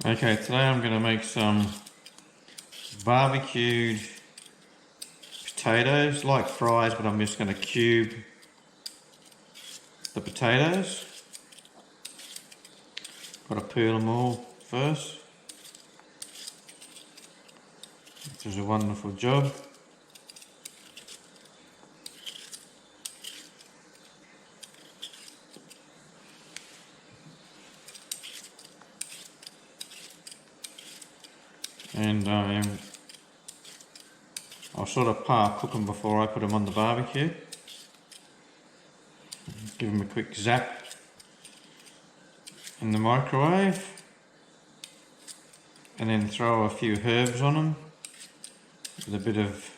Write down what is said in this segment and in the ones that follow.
Okay, today I'm going to make some barbecued potatoes, like fries, but I'm just going to cube the potatoes. Got to peel them all first, which is a wonderful job. And I'll sort of par cook them before I put them on the barbecue. Give them a quick zap in the microwave, and then throw a few herbs on them with a bit of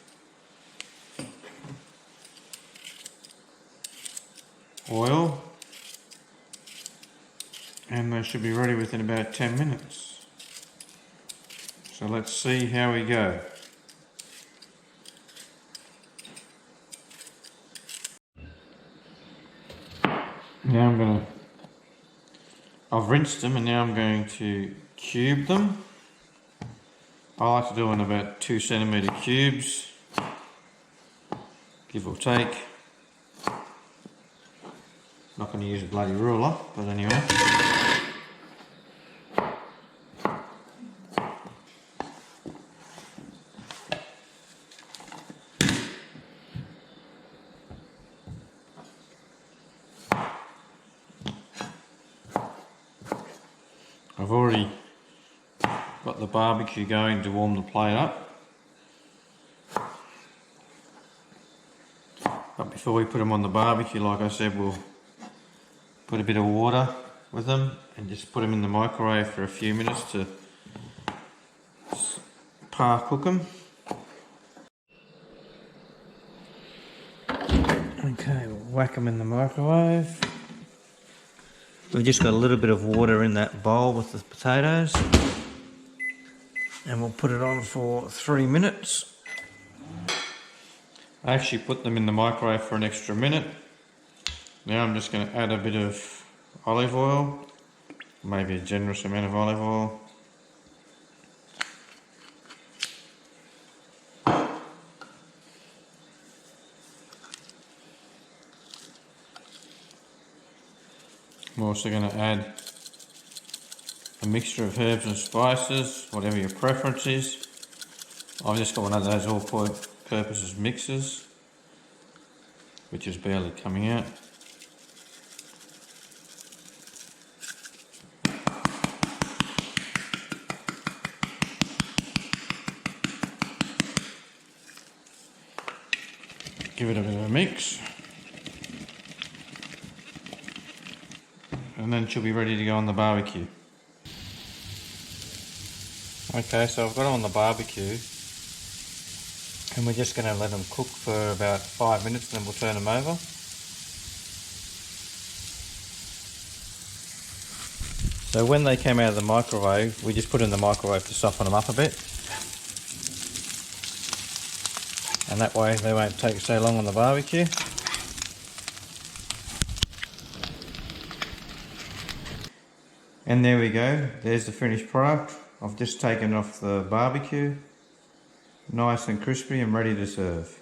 oil, and they should be ready within about 10 minutes. So let's see how we go. Now I've rinsed them, and now I'm going to cube them. I like to do in about 2 centimetre cubes, give or take. Not going to use a bloody ruler, but anyway. I've already got the barbecue going to warm the plate up. But before we put them on the barbecue, like I said, we'll put a bit of water with them and just put them in the microwave for a few minutes to par cook them. Okay, we'll whack them in the microwave. We've just got a little bit of water in that bowl with the potatoes, and we'll put it on for 3 minutes. I actually put them in the microwave for an extra minute. Now I'm just going to add a bit of olive oil, maybe a generous amount of olive oil. I'm also going to add a mixture of herbs and spices, whatever your preference is. I've just got one of those all-purpose mixers, which is barely coming out. Give it a bit of a mix. And then it should be ready to go on the barbecue. Okay, so I've got it on the barbecue, and we're just going to let them cook for about 5 minutes, and then we'll turn them over. So when they came out of the microwave, we just put in the microwave to soften them up a bit, and that way they won't take so long on the barbecue. And there we go, there's the finished product. I've just taken it off the barbecue, nice and crispy and ready to serve.